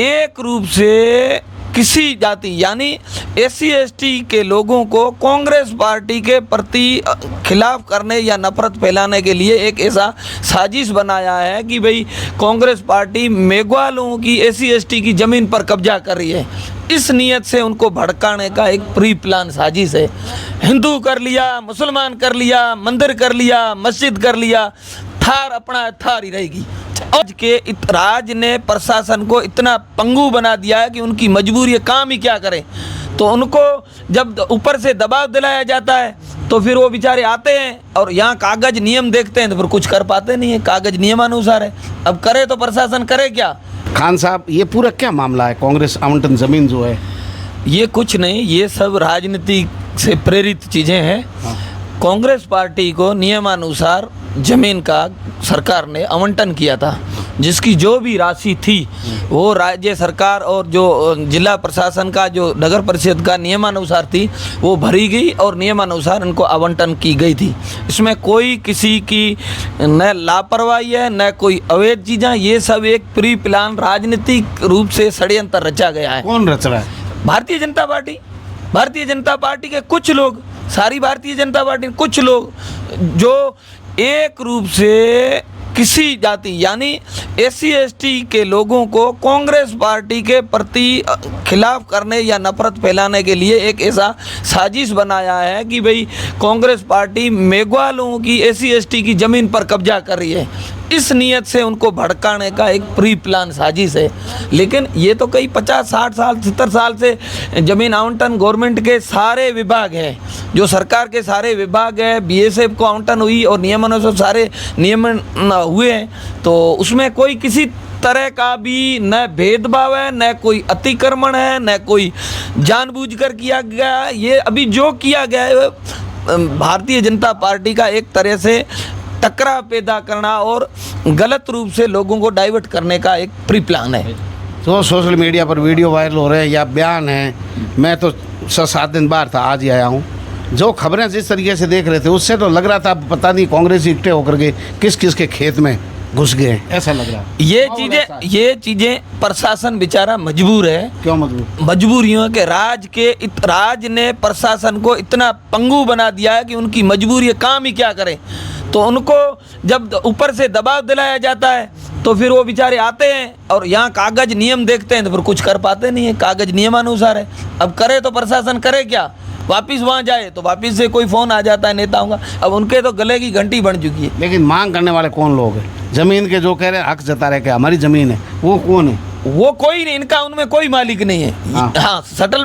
एक रूप से किसी जाति यानी एससी एसटी के लोगों को कांग्रेस पार्टी के प्रति खिलाफ करने या नफरत फैलाने के लिए एक ऐसा साजिश बनाया है कि भाई कांग्रेस पार्टी मेघवा लोगों की एससी एसटी की ज़मीन पर कब्जा कर रही है। इस नीयत से उनको भड़काने का एक प्री प्लान साजिश है। हिंदू कर लिया, मुसलमान कर लिया, मंदिर कर लिया, मस्जिद कर लिया, थार अपना थार ही रहेगी। आज के राज ने प्रशासन को इतना पंगु बना दिया है कि उनकी मजबूरी है, काम ही क्या करें। तो उनको जब ऊपर से दबाव दिलाया जाता है तो फिर वो बेचारे आते हैं और यहाँ कागज नियम देखते हैं तो फिर कुछ कर पाते नहीं है। कागज नियमानुसार है, अब करे तो प्रशासन करे क्या। खान साहब, ये पूरा क्या मामला है? कांग्रेस आवंटन ज़मीन जो है, ये कुछ नहीं, ये सब राजनीति से प्रेरित चीज़ें हैं। कांग्रेस पार्टी को नियमानुसार ज़मीन का सरकार ने आवंटन किया था, जिसकी जो भी राशि थी वो राज्य सरकार और जो जिला प्रशासन का जो नगर परिषद का नियमानुसार थी वो भरी गई और नियमानुसार इनको आवंटन की गई थी। इसमें कोई किसी की न लापरवाही है न कोई अवैध चीज़ें, ये सब एक प्री प्लान राजनीतिक रूप से षड्यंत्र रचा गया है। कौन रच रहा है? भारतीय जनता पार्टी। भारतीय जनता पार्टी के कुछ लोग, सारी भारतीय जनता पार्टी कुछ लोग जो एक रूप से किसी जाति यानी एससी एसटी के लोगों को कांग्रेस पार्टी के प्रति खिलाफ करने या नफरत फैलाने के लिए एक ऐसा साजिश बनाया है कि भाई कांग्रेस पार्टी मेघवा लोगों की एससी एसटी की ज़मीन पर कब्जा कर रही है। इस नीयत से उनको भड़काने का एक प्री प्लान साजिश है। लेकिन ये तो कई 50, 60 साल, 70 साल से ज़मीन आवंटन गवर्नमेंट के सारे विभाग हैं, जो सरकार के सारे विभाग हैं, बीएसएफ को आवंटन हुई और नियमानुसार सारे नियमन हुए हैं। तो उसमें कोई किसी तरह का भी न भेदभाव है, न कोई अतिक्रमण है, न कोई जानबूझकर किया गया है। ये अभी जो किया गया है भारतीय जनता पार्टी का एक तरह से टकराव पैदा करना और गलत रूप से लोगों को डाइवर्ट करने का एक प्री प्लान है। तो सोशल मीडिया पर वीडियो वायरल हो रहे हैं या बयान है, मैं तो 6-7 दिन बाहर था, आज ही आया हूँ। जो खबरें जिस तरीके से देख रहे थे उससे तो लग रहा था पता नहीं कांग्रेस इकट्ठे होकर के किस किस के खेत में घुस गए, ऐसा लग रहा है। ये चीज़ें प्रशासन बेचारा मजबूर है। क्यों मजबूर? मजबूर यूँ है कि राज ने प्रशासन को इतना पंगु बना दिया है कि उनकी मजबूरी है, काम ही क्या करें। तो उनको जब ऊपर से दबाव दिलाया जाता है तो फिर वो बेचारे आते हैं और यहाँ कागज नियम देखते हैं तो फिर कुछ कर पाते नहीं है। कागज नियमानुसार है, अब करे तो प्रशासन करे क्या। वापिस वहाँ जाए तो वापिस से कोई फ़ोन आ जाता है नेताओं का, अब उनके तो गले की घंटी बन चुकी है। लेकिन मांग करने वाले कौन लोग हैं? ज़मीन के जो कह रहे हैं, हक जता रहे कि हमारी ज़मीन है, वो कौन है? वो कोई नहीं, इनका उनमें कोई मालिक नहीं है। हाँ, सटल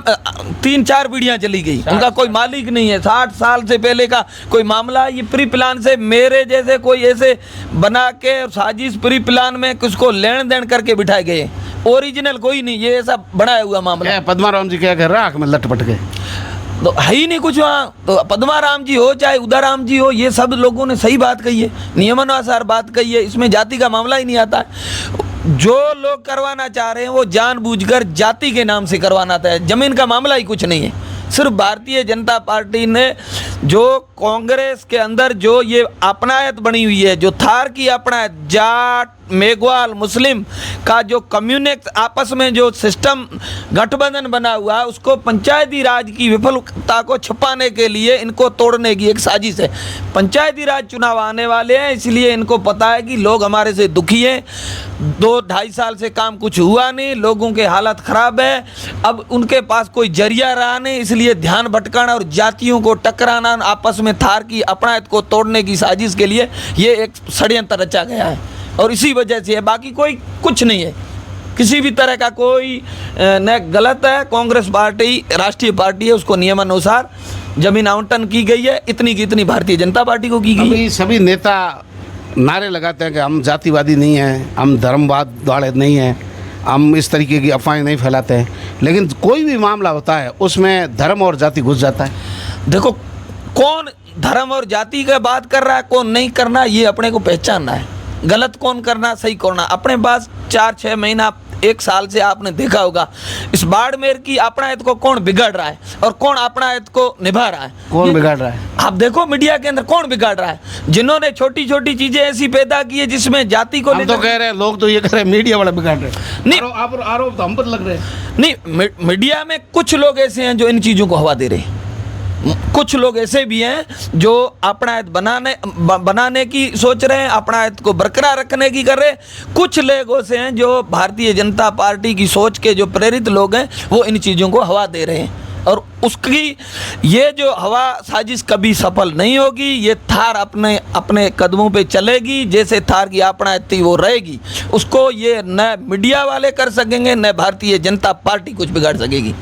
3-4 पीढ़ियाँ चली गई, उनका कोई मालिक नहीं है। 60 साल से पहले का कोई मामला, ये प्री प्लान से मेरे जैसे कोई ऐसे बना के साजिश प्री प्लान में किसको लेन देन करके बिठाए गए, ओरिजिनल कोई नहीं, ये ऐसा बनाया हुआ मामला। पद्माराम जी क्या कह रहे हैं, आँख में लटपट के तो है ही नहीं कुछ वहाँ। तो पद्माराम जी हो चाहे उदाराम जी हो, ये सब लोगों ने सही बात कही है, नियमानुसार बात कही है, इसमें जाति का मामला ही नहीं आता है। जो लोग करवाना चाह रहे हैं वो जानबूझकर जाति के नाम से करवाना था। जमीन का मामला ही कुछ नहीं है। सिर्फ भारतीय जनता पार्टी ने जो कांग्रेस के अंदर जो ये अपनायत बनी हुई है, जो थार की अपनायत, जाट मेघवाल मुस्लिम का जो कम्युनिस्ट आपस में जो सिस्टम गठबंधन बना हुआ है, उसको पंचायती राज की विफलता को छुपाने के लिए इनको तोड़ने की एक साजिश है। पंचायती राज चुनाव आने वाले हैं, इसलिए इनको पता है कि लोग हमारे से दुखी हैं। 2-2.5 साल से काम कुछ हुआ नहीं, लोगों के हालत ख़राब है, अब उनके पास कोई जरिया रहा नहीं, इसलिए ध्यान भटकाना और जातियों को टकराना, आपस में थार की अपनायत को तोड़ने की साजिश के लिए ये एक षड्यंत्र रचा गया है और इसी वजह से है। बाकी कोई कुछ नहीं है, किसी भी तरह का कोई न गलत है। कांग्रेस पार्टी राष्ट्रीय पार्टी है, उसको नियमानुसार जमीन आवंटन की गई है, इतनी की इतनी भारतीय जनता पार्टी को की गई। सभी नेता नारे लगाते हैं कि हम जातिवादी नहीं हैं, हम धर्मवाद वाले नहीं हैं, हम इस तरीके की अफवाहें नहीं फैलाते हैं, लेकिन कोई भी मामला होता है उसमें धर्म और जाति घुस जाता है। देखो, कौन धर्म और जाति का बात कर रहा है, कौन नहीं करना, ये अपने को पहचानना है। गलत कौन करना, सही करना, अपने पास 4-6 महीना एक साल से आपने देखा होगा इस बाड़मेर की अपनायत को कौन बिगाड़ रहा है और कौन अपनायत को निभा रहा है। कौन बिगाड़ रहा है? आप देखो मीडिया के अंदर कौन बिगाड़ रहा है, जिन्होंने छोटी छोटी चीजें ऐसी पैदा की है जिसमें जाति को हम तो कह रहे हैं, लोग तो ये कह रहे हैं मीडिया वाला बिगाड़ रहे हैं। नहीं, आरोप तो हम पर लग रहे हैं। नहीं, मीडिया में कुछ लोग ऐसे हैं जो इन चीजों को हवा दे रहे हैं, कुछ लोग ऐसे भी हैं जो अपनायत बनाने की सोच रहे हैं, अपनायत को बरकरार रखने की कर रहे हैं। कुछ लोग ऐसे हैं जो भारतीय जनता पार्टी की सोच के जो प्रेरित लोग हैं वो इन चीज़ों को हवा दे रहे हैं और उसकी ये जो हवा साजिश कभी सफल नहीं होगी। ये थार अपने अपने कदमों पे चलेगी, जैसे थार की अपनायत थी वो रहेगी। उसको ये न मीडिया वाले कर सकेंगे न भारतीय जनता पार्टी कुछ बिगाड़ सकेगी।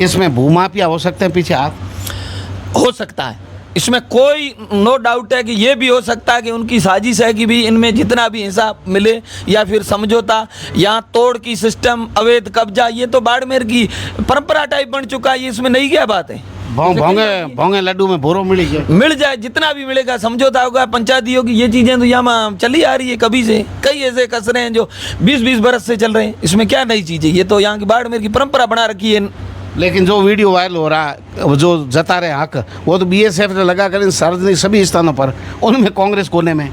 इसमें भूमाफिया हो सकते हैं पीछे हाथ? हो सकता है, इसमें कोई नो डाउट है कि ये भी हो सकता है कि उनकी साजिश है कि भी इनमें जितना भी हिसाब मिले या फिर समझौता या तोड़ की सिस्टम, अवैध कब्जा, ये तो बाड़मेर की परंपरा टाइप बन चुका है। ये इसमें नई क्या बात है। भोंगे लड्डू में भोरो मिल जाए, जितना भी मिलेगा, समझौता होगा, पंचायती होगी, ये चीज़ें तो यहाँ चली आ रही है कभी से। कई ऐसे कसरे हैं जो 20-20 बरस से चल रहे हैं, इसमें क्या नई चीज़ है। ये तो यहाँ की बाड़मेर की परंपरा बना रखी है। लेकिन जो वीडियो वायरल हो रहा है, जो जता रहे हक, वो तो बीएसएफ ने लगा कर इन सार्वजनिक सभी स्थानों पर, उनमें कांग्रेस कोने में।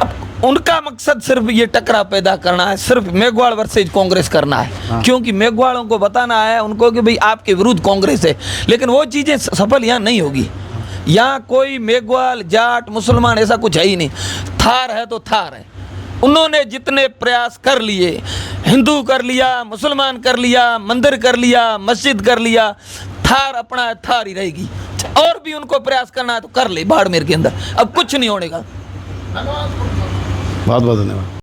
अब उनका मकसद सिर्फ ये टकराव पैदा करना है, सिर्फ मेघवाल वर्सेज कांग्रेस करना है। हाँ। क्योंकि मेघवालों को बताना है उनको कि भाई आपके विरुद्ध कांग्रेस है, लेकिन वो चीज़ें सफल यहाँ नहीं होगी। यहाँ कोई मेघवाल, जाट, मुसलमान ऐसा कुछ है ही नहीं। थार है तो थार है। उन्होंने जितने प्रयास कर लिए, हिंदू कर लिया, मुसलमान कर लिया, मंदिर कर लिया, मस्जिद कर लिया, थार अपना थार ही रहेगी। और भी उनको प्रयास करना है तो कर ले बाड़मेर के अंदर, अब कुछ नहीं होने का। बहुत बहुत धन्यवाद।